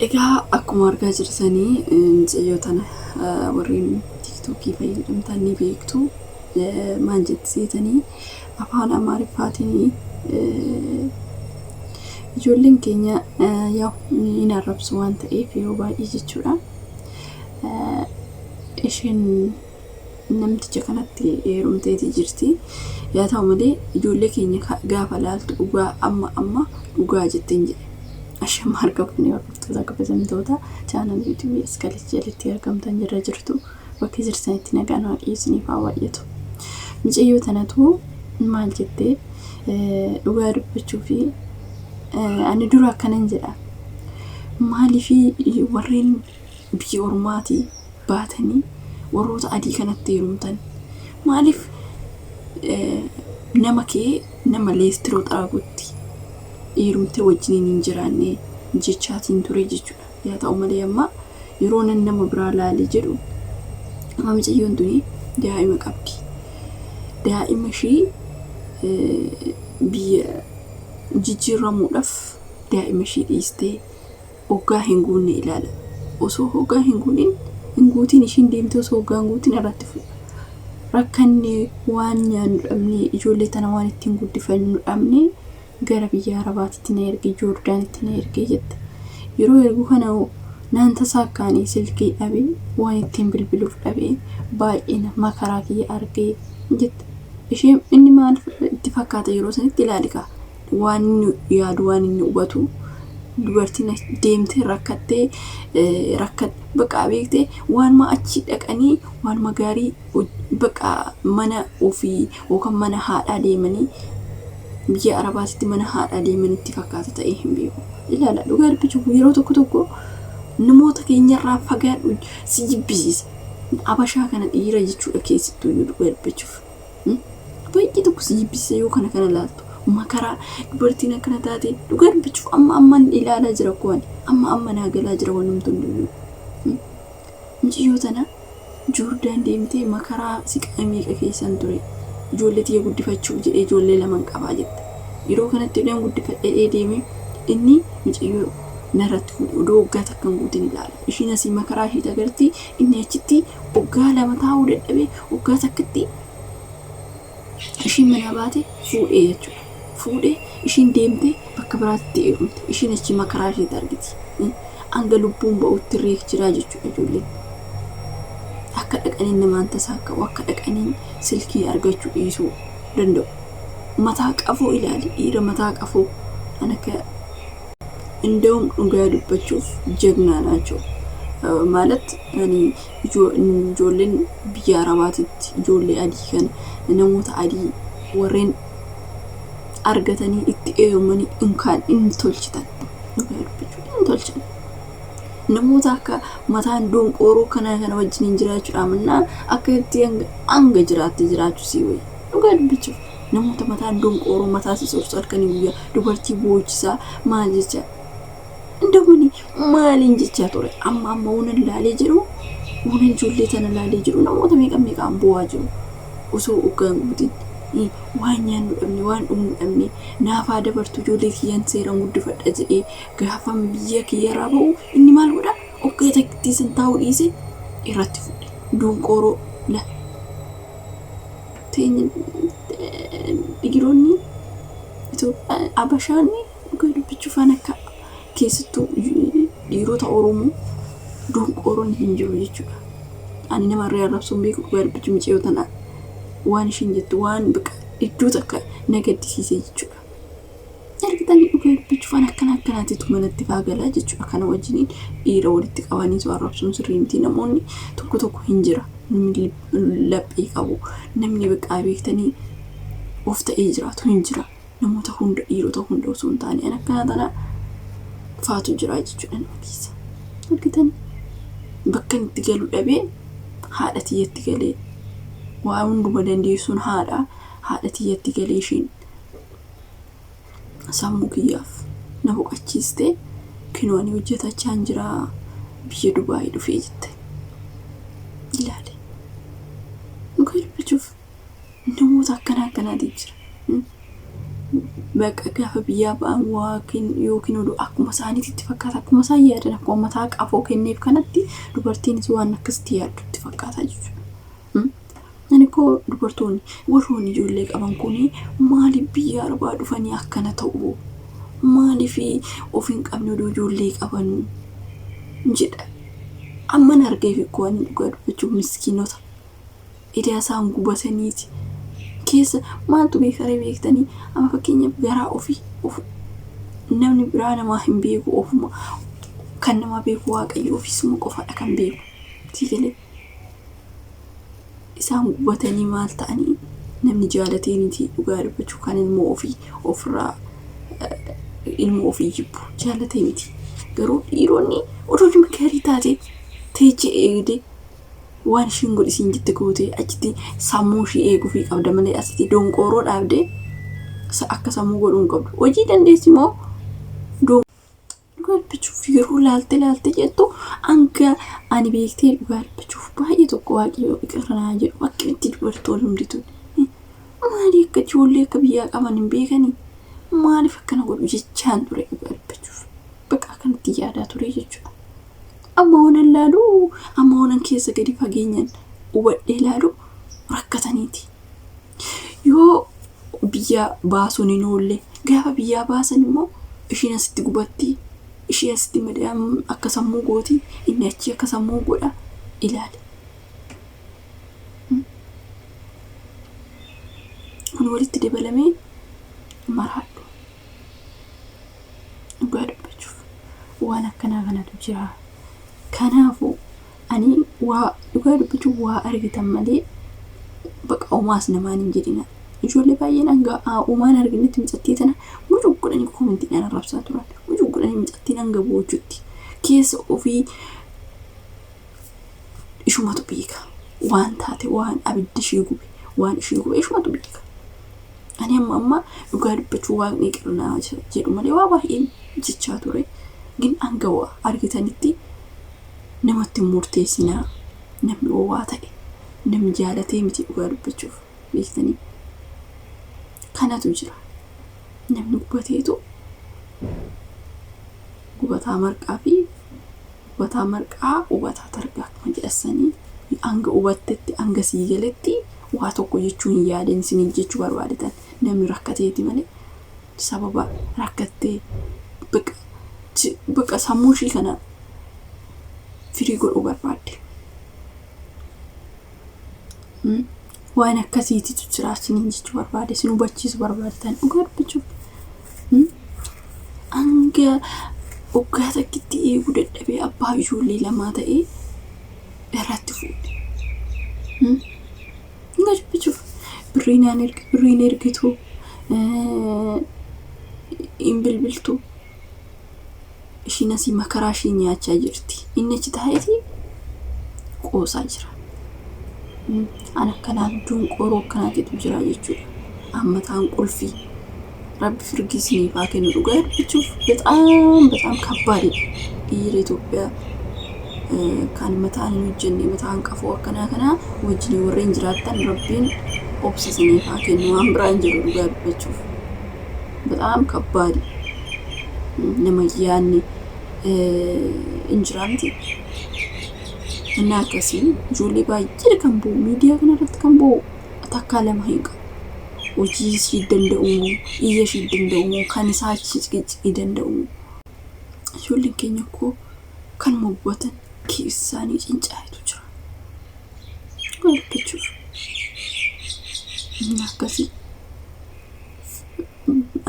Egaa akkuma argaa jirtanii mucayyoo warreen tiiktookii fayyadamtan ni beektu. Maal jettanii afaan Amaariffaatiin ijoolleen keenya hin arrabsu waan ta'eef yeroo baay'ee jechuudha. Isheen namticha kanatti heerumteeti jirti. Yaa ta'u malee ijoollee keenya gaafa laaltu dhugaa amma dhugaa jetteen jedhe. Asham harkafni hordoftoota kabajamtoota chaanal YouTube iskalis jalatti argamtan jirra jirtu bakka jirtanitti nagaan waaqessaniif haa baay'atu. Mucayyoo tanatu maal jettee dhugaa dubbachuu fi ani dura akkanan jedha. Maaliif warreen biyya ormaatii baatanii warroota adii kanatti heerumtan? Maaliif nama kee nama leestiroo xaraagutti heerumte wajjiniin hin jiraanne jechaatiin ture jechuudha. Yaa ta'u malee amma yeroo nama biraa laalee jedhu mucayyoon tuni daa'ima qabdi. Daa'ima ishii biyya jijjiiramuudhaaf daa'ima ishii dhiistee hoggaa hin guunne ilaala. Osoo hoggaa hin guutiin ishiin deemte osoo hoggaa hin guutiin irratti fuudha. Rakkanne waan nyaannu dhabne ijoollee tana waan ittiin guddifannu dhabne gara biyya Arabaatti na erge Joordaanitti na erge jette. Yeroo ergu kana naan tasaakkaanii silkii dhabee waan ittiin bilbiluuf dhabee baay'ina makaraa kiyya argee jette. Isheen inni maal itti fakkaata yeroo sanitti ilaalika. Waan inni yaadu waan inni hubatu dubartiin deemtee rakkattee baqa beektee waan ma achi dhaqanii waan magaarii baqa mana ofii yookaan mana haadhaa deemanii biyya Arabaatti mana haadhaa deemanitti fakkaata ta'ee hin beeku. Ilaala dhugaa dubbachuu yeroo tokko namoota keenyarraa fagaadhu si jibbisiisa. Abashaa kana dhiira jechuudha keessattuu dhugaa dubbachuuf. Baay'ee tokko si jibbisiisa yoo kana laaltu. Makaraa dubartiin akkana taate dhugaa dubbachuuf amma ilaalaa jira kooni. Amma naagalaa jira wanumtuun. Mucayyoo tana Joordaan deemtee makaraa siqaa meeqa keessan ture. Ijoollee tiyya guddifachuu jedhee ijoollee lamaan qabaa jette. Yeroo kanatti iddoon guddifadhee deeme inni mucayyoo narratti fuudhe odoo waggaa takka hin guutin ilaala. Ishiin asii makaraa ishee agarti inni achitti waggaa lama taa'uu dadhabee waggaa takkatti ishiin mana baate fuudhee jechuudha. Fuudhee ishiin deemtee bakka biraatti heerumte. Ishiin achi makaraa ishee argiti. Hanga lubbuun ba'utti reek jiraa jechuudha ijoolleen. Akka dhaqanii namaan tasaaka'u akka dhaqanii silkii argachuu dhiisuu danda'u. Mataa qafoo ilaali dhiira mataa qafoo an akka እንደውም dhugaa dubbachuuf jagnaa naachoo. Maalat ijoolleen biyya Arabaatitti ijoollee adii kana namoota adii warreen argatanii itti heerumanii inkaan inni tolchitan. Dhugaa dubbachuu inni tolchan. Namoota akka mataan doonqooroo kana wajjin jiraachuudha amannaa akka itti hanga jiraatti jiraachuu si wayi. Dhugaa dubbachuuf namoota mataan doonqooroo mataa sisorsu halkanii guyyaa dubartii boochisaa maal jecha ndamani maaliin jecha ture amma uunan laalee jiru uunan ijoollee tana laalee jiru namoota meeqaan bu'aa jiru osoo hoggaan guutiin waan nyaannu dhabne waan dhugnu dhabne naafaa dabartu ijoollee kiyyaan seeraan guddifadha jedhee gaafa biyya kiyyarraa ba'u inni maal godha hoggaa takkitti san taa'uu dhiise irratti fuudhe doonqooroo la teenya dhigiroonni Itoophiyaa Abashaanii dhugaa dubbachuufaan akka keessattuu dhiirota Oromoo doonqooroon hin jiru jechuudha. Ani namarraa arrabsuun beeku dhugaa dubbachuu mucayyoo tana waan ishiin jettu waan baqa iddoo takka nagaddisiisee jechuudha. Argitanii dhugaa dubbachuufaan akkanaatiitu manatti faagalaa jechuudha. Kana wajjiniin dhiira walitti qabanii soo arrabsuun sirrii miti. Namoonni tokko hin jira. Namni laphee qabu namni baqa beektanii of ta'ee jiraatu hin jira. Namoota hunda dhiirota hunda osoo hin taane an akkana tana faatu jira jechuudha nama keessa. Argitanii bakka itti galu dhabee haadha tiyyatti galee waa hunduma dandeessuun haadha tiyyatti galee ishiin sammuu kiyyaaf na boqachiistee kinooni hojjetachaa jira biyya Dubaayii dhufee jette. Ilaali. Dhugaa dubbachuuf namoota akkanaati jira. bakka gaafa biyyaa ba'an yookiin oduu akkuma isaaniitti fakkaata akkuma isaan yaadan akkuma mataa qaafoo kenneef kanatti dubartiinis waan akkasitti yaaddutti fakkaata jechuudha. Ani koo dubartoonni warroonni ijoollee qaban kuni maaliif biyya arbaa dhufanii akkana ta'u? Maaliif ofiin qabne oduu ijoollee qaban jedha. Amman argee fi koo ani dhugaa dubbachuu miskiinota. Idaa isaan gubataniiti. Keessa maaltu beektanii amma fakkeenyaaf garaa ofii namni biraa namaa hin beeku ofuma kan nama beeku waaqayyo ofiisuma qofaadha kan beeku. Tiigalee isaan gubatanii maal ta'anii namni jaalatee miti dhugaa dubbachuu kan ilmoo ofii ofirraa ilmoo ofii jibbu jaalatee miti. Garuu dhiironni oduu dhimma gaarii taate teechee eegdee waan ishiin godhisiin jette gootee achitti sammuu ishee eeguu fi qabda malee asitti donqooroo dhaabdee akka sammuu godhuun qabdu. Hojii dandeessi moo dhugaa dubbachuuf yeroo laalte jettu hanga ani beektee dhugaa dubbachuuf baay'ee tokko waaqayyo iqirranaa jedhu akkamitti dubartoonni hunditun maaliif akka ijoollee akka biyyaa qaban hin beekanii maaliif akkana godhu jechaan ture dhugaa dubbachuuf bakka akkanatti yaadaa ture jechuudha. Amma waan laalu amma waan keessa gadi fageenyaan hubadhee laalu rakkataniiti. Yoo biyya baasuun hin oolle gaafa biyyaa baasan immoo ishiin asitti gubatti ishee asitti madaa'am akka sammuu gooti inni achi akka sammuu godha ilaali. Kun walitti dabalamee maraadhu. Dhugaa dubbachuuf waan akkanaa kanatu jira. Kanaafuu ani waa dhugaa dubbachuuf waa argitan malee bakka uumaas namaan hin jedhina. Ijoollee baay'een hanga uumaan arginetti mixattii tana mucuu godhanii koomentiin arrabsaa turan. Mucuu godhanii mixattiin hanga boojutti keessa ofii ishumatu beeka. Waan taate waan abiddi ishee gube waan ishee gube ishumatu beeka. Ani amma dhugaa dubbachuu waaqni qirnaa jedhu malee waa baay'een jechaa ture. Gin hanga waa argitanitti namatti murteessinaa namni waa ta'e namni jaalatee miti dhugaa dubbachuuf beektanii kanatu jira. Namni gubateetu gubataa marqaa fi gubataa marqaa gubataa targaa akkuma jedhasanii hanga hubattetti hanga sii galetti waa tokko jechuun hin yaadan isin jechuu barbaadatan namni rakkateeti malee sababa rakkattee bakka sammuu ishii kana firii godhuu barbaadde. Waan akkasiititu jira isiniin jechuu barbaade isin hubachiisu barbaadatan dhugaa dubbachuuf hanga waggaa takkitti eeguu dadhabee abbaa ijoollee lamaa ta'ee irratti fuudhe. Dhugaa dubbachuuf birriin ergitu hin bilbiltu ishiin asii makaraa ishii nyaachaa jirti. Inni achi taa'eeti qoosaa jira. Ana kanaan dunqooroo akkanaatitu jira jechuudha. Amma ta'an qulfii rabbi firgisniif haa kennu. Dhugaa dubbachuuf በጣም ከባድidha. Dhiira Itoophiyaa kan mataan hin hojjenne mataan qafoo akkanaa kanaa wajjin warreen jiraattan rabbiin obsisaniif haa kennu waan biraan jedhu dhugaa dubbachuuf. በጣም ከባድ nama yaanni injiraanti. Inni akkasii ijoollee baay'ee kan bu'u miidiyaa kanarratti kan bu'u takkaa lama hin qabu. Hojii ishii danda'u iyya ishii danda'u kan isaa achi danda'u. Ijoolleen keenya koo kan moggatan keessaanii cincaa'etu jira. Gargachuuf. Inni akkasii.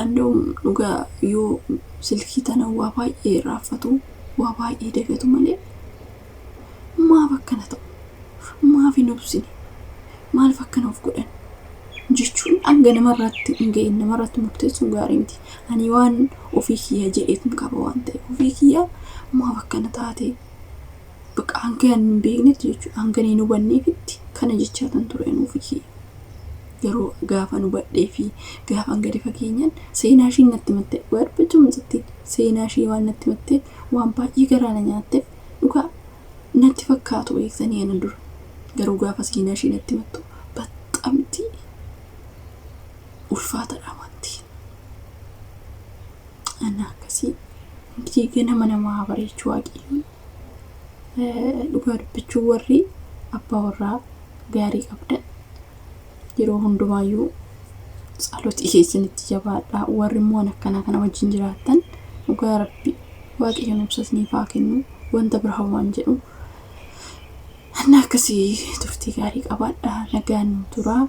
Andoo dhugaa yoo silkii tana waa baay'ee raafatu waa baay'ee dagatu malee maaf akkana ta'u maaf hin obsine maaliif akkana of godhan jechuun hanga namarratti murteessuun gaarii miti. Ani waan ofii kiyyaa jedheetu qaba waan ta'eef ofii kiyyaa maaf akkana taate bakka hanga hin beeknetti jechuudha hanga hin hubanneefitti kana jechaatan ture ofii kiyyaa. Garuu gaafa nu badhee fi gaafa gadi fageenyaan seenaa ishii natti mattee dhugaa dubbachuun miti seenaa ishii waan natti mattee waan baay'ee garaa na nyaatteef dhugaa natti fakkaatu beektanii ana dura. Garuu gaafa seenaa ishii natti mattu baxxamti ulfaataadha wanti Gana nama bareechuu waaqayyoon dhugaa dubbachuu warri abbaa warraa gaarii qabdan yeroo hundumaayyuu tsalotii keessanitti jabaadhaa. Warri immoo akkana kana wajjin jiraattan dhugaa rabbi waaqayyoon obsasniif haa kennu wanta biraa waan jedhu. Ana akkasii turtii gaarii qabaadhaa. Nagaan nu turaa.